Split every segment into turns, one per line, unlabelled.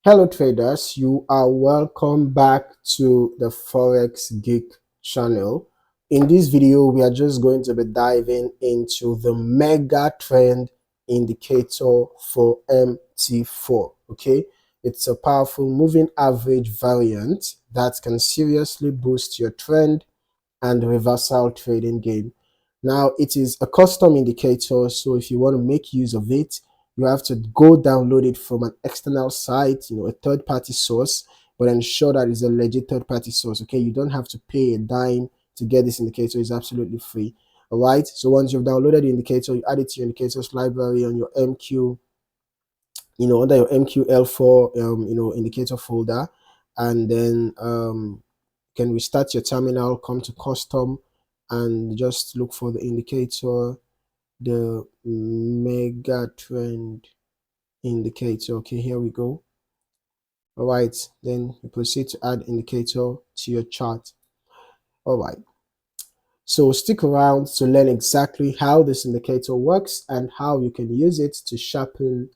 Hello traders, you are welcome back to the Forex Geek channel. In this video, we are just going to be diving into the MegaTrend Indicator for MT4. Okay, it's a powerful moving average variant that can seriously boost your trend and reversal trading game. Now, it is a custom indicator, so if you want to make use of it, you have to go download it from an external site, a third-party source, but ensure that it's a legit third-party source. Okay, you don't have to pay a dime to get this indicator. It's absolutely free. All right, so once you've downloaded the indicator, you add it to your indicators library on your MQ, under your MQL4 indicator folder, and then can restart your terminal, come to custom, and just look for the indicator, the MegaTrend indicator. Okay, here we go. All right, then you proceed to add indicator to your chart. All right, so stick around to learn exactly how this indicator works and how you can use it to sharpen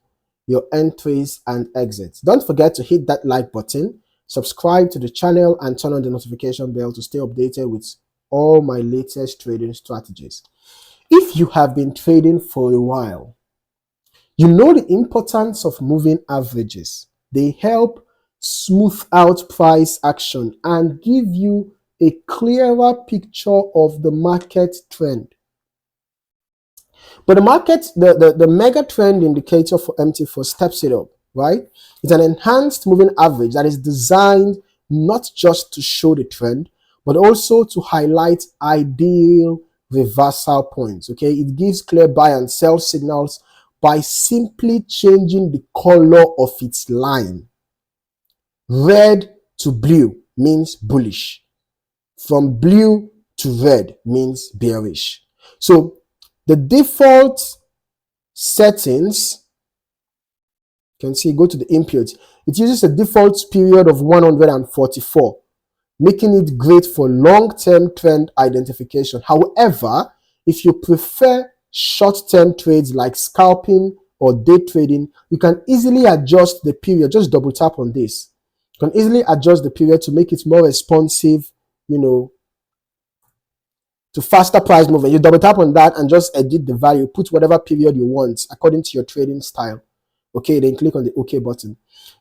your entries and exits. Don't forget to hit that like button, subscribe to the channel, and turn on the notification bell to stay updated with all my latest trading strategies. If you have been trading for a while, you know the importance of moving averages. They help smooth out price action and give you a clearer picture of the market trend. But the mega trend indicator for MT4 steps it up, right? It's an enhanced moving average that is designed not just to show the trend, but also to highlight ideal reversal points. Okay, it gives clear buy and sell signals by simply changing the color of its line. Red to blue means bullish. From blue to red means bearish. So the default settings, you can see, go to the input. It uses a default period of 144, making it great for long-term trend identification. However, if you prefer short-term trades like scalping or day trading, you can easily adjust the period. Just double tap on this. You can easily adjust the period to make it more responsive, to faster price movement. You double tap on that and just edit the value, put whatever period you want according to your trading style. Okay, then click on the OK button.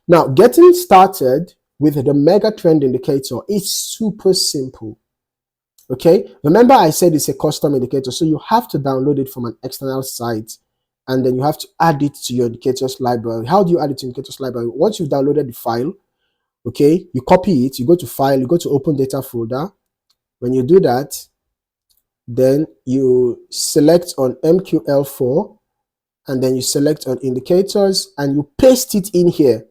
Now, getting started with the mega trend indicator is super simple. Okay, remember I said it's a custom indicator, so you have to download it from an external site, and then you have to add it to your indicators library. How do you add it to indicators library? Once you've downloaded the file, okay, you copy it, you go to file, you go to open data folder. When you do that, then you select on MQL4, and then you select on indicators, and you paste it in here.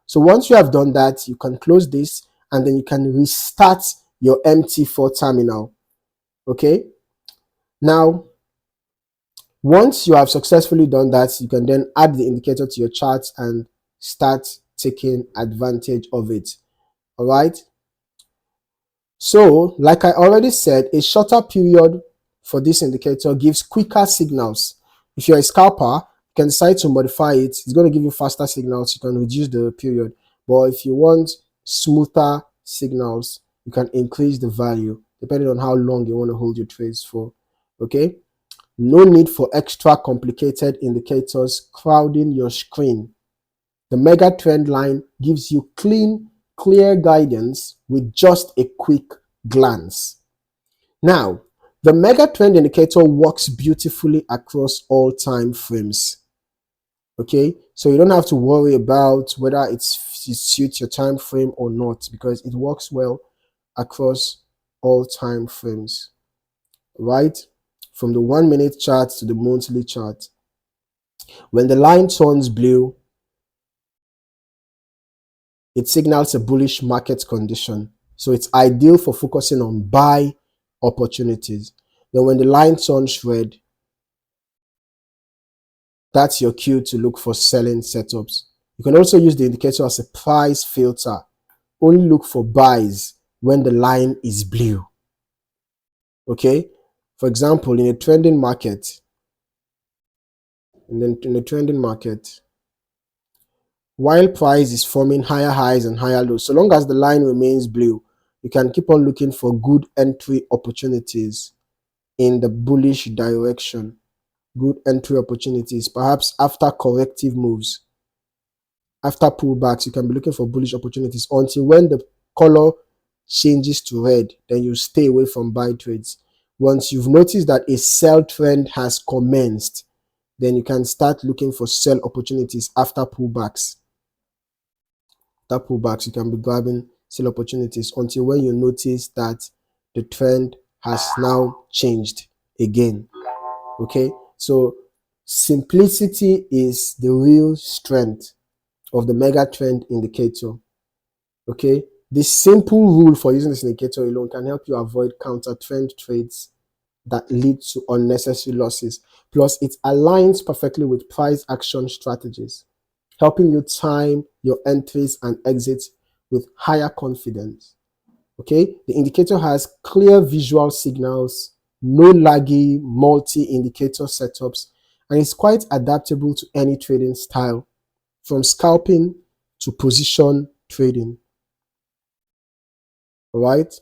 So once you have done that, you can close this, and then you can restart your MT4 terminal. Okay, now once you have successfully done that, you can then add the indicator to your chart and start taking advantage of it. All right, so like I already said, a shorter period for this indicator gives quicker signals. If you're a scalper, you can decide to modify it. It's going to give you faster signals. You can reduce the period. But if you want smoother signals, you can increase the value depending on how long you want to hold your trades for. Okay, no need for extra complicated indicators crowding your screen. The mega trend line gives you clear guidance with just a quick glance. Now, the mega trend indicator works beautifully across all time frames. Okay, so you don't have to worry about whether it suits your time frame or not, because it works well across all time frames, right? From the 1 minute chart to the monthly chart. When the line turns blue, it signals a bullish market condition. So it's ideal for focusing on buy opportunities. Then when the line turns red, that's your cue to look for selling setups. You can also use the indicator as a price filter. Only look for buys when the line is blue. Okay, for example, in a trending market, while price is forming higher highs and higher lows. So long as the line remains blue, you can keep on looking for good entry opportunities in the bullish direction. Good entry opportunities, perhaps after corrective moves, after pullbacks, you can be looking for bullish opportunities until when the color changes to red, then you stay away from buy trades. Once you've noticed that a sell trend has commenced, then you can start looking for sell opportunities after pullbacks. After pullbacks, you can be grabbing sell opportunities until when you notice that the trend has now changed again. Okay, so simplicity is the real strength of the MegaTrend indicator. Okay, this simple rule for using this indicator alone can help you avoid counter trend trades that lead to unnecessary losses. Plus, it aligns perfectly with price action strategies, helping you time your entries and exits with higher confidence. Okay, the indicator has clear visual signals, no laggy multi-indicator setups, and is quite adaptable to any trading style, from scalping to position trading. All right.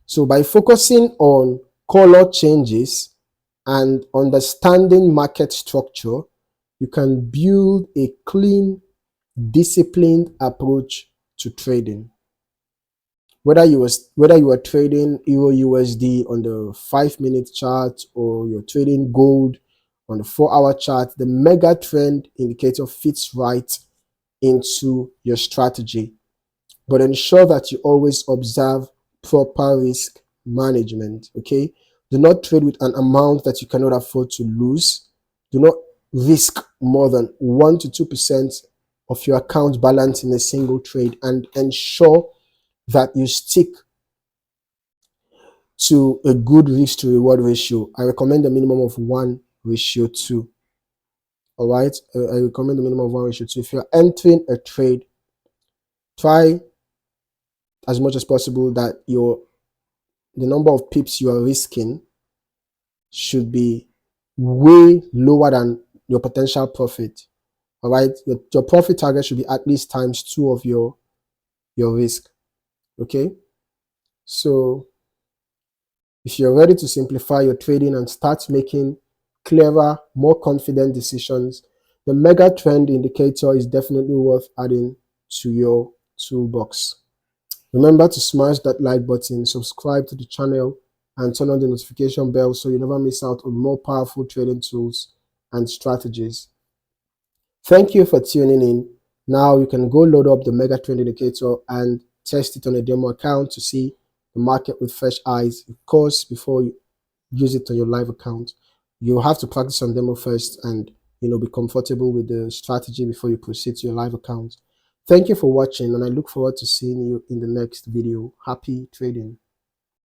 So by focusing on color changes and understanding market structure, you can build a clean, disciplined approach to trading. Whether you were trading Euro USD on the 5-minute chart or you're trading gold on the 4-hour chart, the mega trend indicator fits right into your strategy. But ensure that you always observe proper risk management. Okay, do not trade with an amount that you cannot afford to lose. Do not risk more than 1 to 2% of your account balance in a single trade, and ensure that you stick to a good risk to reward ratio. I recommend a minimum of 1:2. All right, I recommend a minimum of 1:2. If you're entering a trade, try as much as possible that the number of pips you are risking should be way lower than your potential profit. All right, your profit target should be at least ×2 of your risk. Okay, so if you're ready to simplify your trading and start making clearer, more confident decisions, the mega trend indicator is definitely worth adding to your toolbox. Remember to smash that like button, subscribe to the channel, and turn on the notification bell so you never miss out on more powerful trading tools and strategies. Thank you for tuning in. Now you can go load up the mega trend indicator and test it on a demo account to see the market with fresh eyes, of course, before you use it on your live account. You have to practice on demo first and be comfortable with the strategy before you proceed to your live account. Thank you for watching, and I look forward to seeing you in the next video. Happy trading.